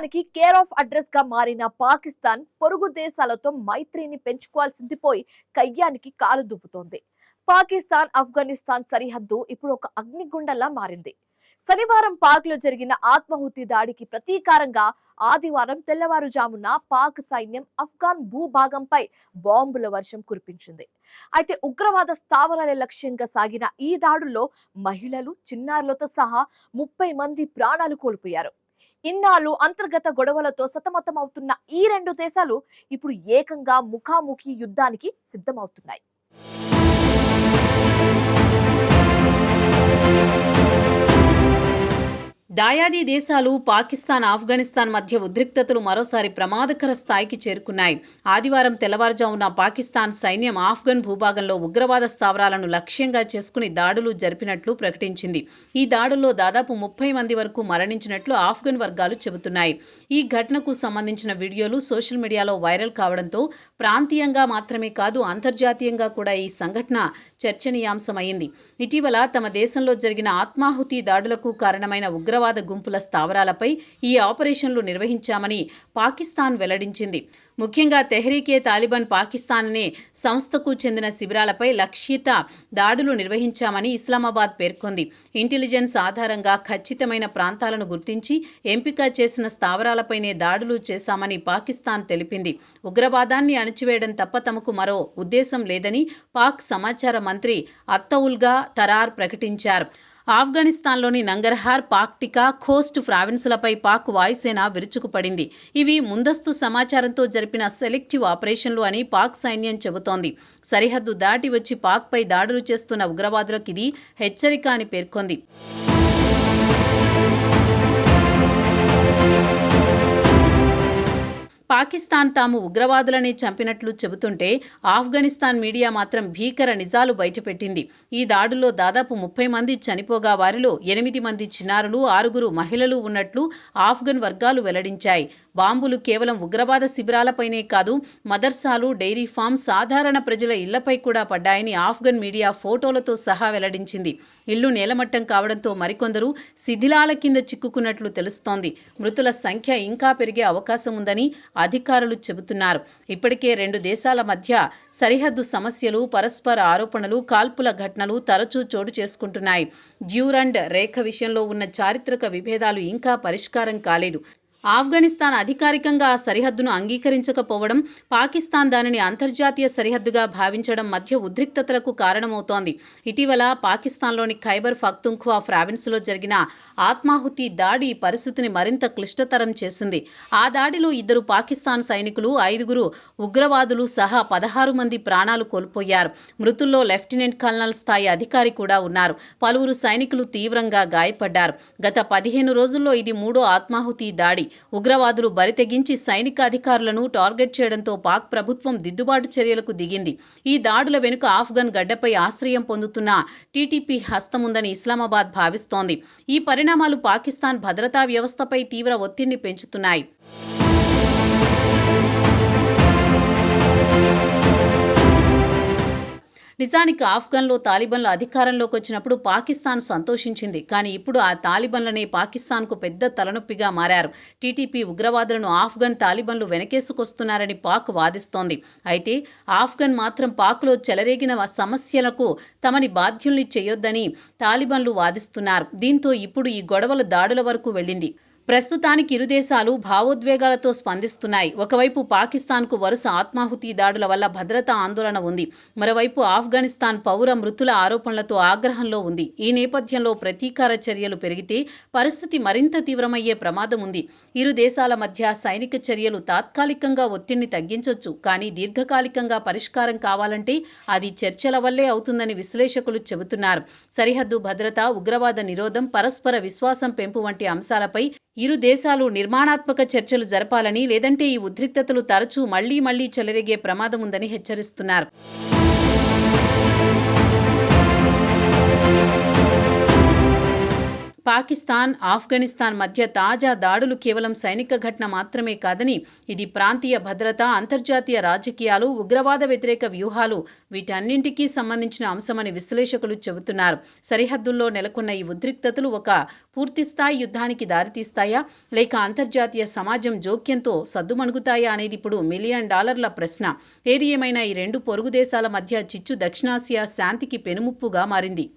ప్రపంచానికి care of address గా మారిన పాకిస్తాన్ పొరుగు దేశాలతో మైత్రిని పెంచుకోవాల్సింది పోయి కయ్యానికి కాలు దుప్పుతోంది. పాకిస్తాన్ ఆఫ్ఘనిస్తాన్ సరిహద్దు ఇప్పుడు ఒక అగ్నిగుండంలా మారింది. శనివారం పాక్ లో జరిగిన ఆత్మాహుతి దాడికి ప్రతీకారంగా ఆదివారం తెల్లవారుజామున పాక్ సైన్యం ఆఫ్ఘాన్ భూభాగంపై బాంబుల వర్షం కురిపించింది. అయితే ఉగ్రవాద స్థావరాల లక్ష్యంగా సాగిన ఈ దాడుల్లో మహిళలు, చిన్నారులతో సహా 30 మంది ప్రాణాలు కోల్పోయారు. ఇన్నాళ్ళు అంతర్గత గొడవలతో సతమతమవుతున్న ఈ రెండు దేశాలు ఇప్పుడు ఏకంగా ముఖాముఖి యుద్ధానికి సిద్ధమవుతున్నాయి. దాయాది దేశాలు పాకిస్తాన్, ఆఫ్ఘనిస్తాన్ మధ్య ఉద్రిక్తతలు మరోసారి ప్రమాదకర స్థాయికి చేరుకున్నాయి. ఆదివారం తెల్లవారుజామున పాకిస్తాన్ సైన్యం ఆఫ్ఘన్ భూభాగంలో ఉగ్రవాద స్థావరాలను లక్ష్యంగా చేసుకుని దాడులు జరిపినట్లు ప్రకటించింది. ఈ దాడుల్లో దాదాపు 30 మంది వరకు మరణించినట్లు ఆఫ్ఘన్ వర్గాలు చెబుతున్నాయి. ఈ ఘటనకు సంబంధించిన వీడియోలు సోషల్ మీడియాలో వైరల్ కావడంతో ప్రాంతీయంగా మాత్రమే కాదు, అంతర్జాతీయంగా కూడా ఈ సంఘటన చర్చనీయాంశమైంది. ఇటీవల తమ దేశంలో జరిగిన ఆత్మాహుతి దాడులకు కారణమైన ఉగ్రవాద గుంపుల స్థావరాలపై ఈ ఆపరేషన్లు నిర్వహించామని పాకిస్తాన్ వెల్లడించింది. ముఖ్యంగా తెహ్రీకే తాలిబాన్ పాకిస్తాన్ అనే సంస్థకు చెందిన శిబిరాలపై లక్ష్యిత దాడులు నిర్వహించామని ఇస్లామాబాద్ పేర్కొంది. ఇంటెలిజెన్స్ ఆధారంగా ఖచ్చితమైన ప్రాంతాలను గుర్తించి ఎంపిక చేసిన స్థావరాలపైనే దాడులు చేశామని పాకిస్తాన్ తెలిపింది. ఉగ్రవాదాన్ని అణచివేయడం తప్ప తమకు మరో ఉద్దేశం లేదని పాక్ సమాచార మంత్రి అత్తౌల్గా తరార్ ప్రకటించారు. ఆఫ్ఘనిస్తాన్లోని నంగర్హార్, పాక్టికా, ఖోస్ట్ ప్రావిన్సులపై పాక్ వాయుసేన విరుచుకుపడింది. ఇవి ముందస్తు సమాచారంతో జరిపిన సెలెక్టివ్ ఆపరేషన్లు అని పాక్ సైన్యం చెబుతోంది. సరిహద్దు దాటి వచ్చి పాక్పై దాడులు చేస్తున్న ఉగ్రవాదులకు ఇది హెచ్చరిక అని పేర్కొంది. పాకిస్తాన్ తాము ఉగ్రవాదులనే చంపినట్లు చెబుతుంటే ఆఫ్ఘనిస్తాన్ మీడియా మాత్రం భీకర నిజాలు బయటపెట్టింది. ఈ దాడుల్లో దాదాపు 30 మంది చనిపోగా వారిలో 8 మంది చిన్నారులు, 6 మహిళలు ఉన్నట్లు ఆఫ్ఘన్ వర్గాలు వెల్లడించాయి. బాంబులు కేవలం ఉగ్రవాద శిబిరాలపైనే కాదు, మదర్సాలు, డైరీ ఫామ్, సాధారణ ప్రజల ఇళ్లపై కూడా పడ్డాయని ఆఫ్ఘన్ మీడియా ఫోటోలతో సహా వెల్లడించింది. ఇళ్లు నేలమట్టం కావడంతో మరికొందరు శిథిలాల కింద చిక్కుకున్నట్లు తెలుస్తోంది. మృతుల సంఖ్య ఇంకా పెరిగే అవకాశం ఉందని అధికారులు చెబుతున్నారు. ఇప్పటికే రెండు దేశాల మధ్య సరిహద్దు సమస్యలు, పరస్పర ఆరోపణలు, కాల్పుల ఘటనలు తరచూ చోటు చేసుకుంటున్నాయి. డ్యూరండ్ రేఖ విషయంలో ఉన్న చారిత్రక విభేదాలు ఇంకా పరిష్కారం కాలేదు. ఆఫ్ఘనిస్తాన్ అధికారికంగా ఆ సరిహద్దును అంగీకరించకపోవడం, పాకిస్తాన్ దానిని అంతర్జాతీయ సరిహద్దుగా భావించడం మధ్య ఉద్రిక్తతలకు కారణమవుతోంది. ఇటీవల పాకిస్తాన్లోని ఖైబర్ పఖ్తూన్ఖ్వా ప్రావిన్స్లో జరిగిన ఆత్మాహుతి దాడి పరిస్థితిని మరింత క్లిష్టతరం చేసింది. ఆ దాడిలో 2 పాకిస్తాన్ సైనికులు, 5 ఉగ్రవాదులు సహా 16 మంది ప్రాణాలు కోల్పోయారు. మృతుల్లో లెఫ్టినెంట్ కల్నల్ స్థాయి అధికారి కూడా ఉన్నారు. పలువురు సైనికులు తీవ్రంగా గాయపడ్డారు. గత 15 రోజుల్లో ఇది 3వ ఆత్మాహుతి దాడి. ఉగ్రవాదులు బరితెగించి సైనిక అధికారులను టార్గెట్ చేయడంతో పాక్ ప్రభుత్వం దిద్దుబాటు చర్యలకు దిగింది. ఈ దాడుల వెనుక ఆఫ్ఘన్ గడ్డపై ఆశ్రయం పొందుతున్న టీటీపీ హస్తముందని ఇస్లామాబాద్ భావిస్తోంది. ఈ పరిణామాలు పాకిస్తాన్ భద్రతా వ్యవస్థపై తీవ్ర ఒత్తిడిని పెంచుతున్నాయి. నిజానికి ఆఫ్ఘన్లో తాలిబాన్లు అధికారంలోకి వచ్చినప్పుడు పాకిస్తాన్ సంతోషించింది. కానీ ఇప్పుడు ఆ తాలిబాన్లనే పాకిస్తాన్కు పెద్ద తలనొప్పిగా మారారు. టీటీపీ ఉగ్రవాదులను ఆఫ్ఘన్ తాలిబాన్లు వెనకేసుకొస్తున్నారని పాక్ వాదిస్తోంది. అయితే ఆఫ్ఘన్ మాత్రం పాక్లో చెలరేగిన సమస్యలకు తమని బాధ్యుల్ని చేయొద్దని తాలిబాన్లు వాదిస్తున్నారు. దీంతో ఇప్పుడు ఈ గొడవలు దాడుల వరకు వెళ్ళింది. ప్రస్తుతానికి ఇరు దేశాలు భావోద్వేగాలతో స్పందిస్తున్నాయి. ఒకవైపు పాకిస్తాన్కు వరుస ఆత్మాహుతి దాడుల వల్ల భద్రతా ఆందోళన ఉంది. మరోవైపు ఆఫ్ఘనిస్తాన్ పౌర మృతుల ఆరోపణలతో ఆగ్రహంలో ఉంది. ఈ నేపథ్యంలో ప్రతీకార చర్యలు పెరిగితే పరిస్థితి మరింత తీవ్రమయ్యే ప్రమాదం ఉంది. ఇరు దేశాల మధ్య సైనిక చర్యలు తాత్కాలికంగా ఒత్తిడిని తగ్గించొచ్చు, కానీ దీర్ఘకాలికంగా పరిష్కారం కావాలంటే అది చర్చల వల్లే అవుతుందని విశ్లేషకులు చెబుతున్నారు. సరిహద్దు భద్రత, ఉగ్రవాద నిరోధం, పరస్పర విశ్వాసం పెంపు వంటి అంశాలపై ఇరు దేశాలు నిర్మాణాత్మక చర్చలు జరపాలని, లేదంటే ఈ ఉద్రిక్తతలు తరచూ మళ్లీ చెలరేగే ప్రమాదం ఉందని హెచ్చరిస్తున్నారు. పాకిస్తాన్, ఆఫ్ఘనిస్తాన్ మధ్య తాజా దాడులు కేవలం సైనిక ఘటన మాత్రమే కాదని ఇది ప్రాంతీయ భద్రత, అంతర్జాతీయ రాజకీయాలు, ఉగ్రవాద వ్యతిరేక వ్యూహాలు వీటన్నింటికీ సంబంధించిన అంశమని విశ్లేషకులు చెబుతున్నారు. సరిహద్దుల్లో నెలకొన్న ఈ ఉద్రిక్తతలు ఒక పూర్తిస్థాయి యుద్ధానికి దారితీస్తాయా, లేక అంతర్జాతీయ సమాజం జోక్యంతో సద్దుమణుగుతాయా అనేది ఇప్పుడు $1 మిలియన్ ప్రశ్న. ఏది ఏమైనా ఈ రెండు పొరుగు దేశాల మధ్య చిచ్చు దక్షిణాసియా శాంతికి పెనుముప్పుగా మారింది.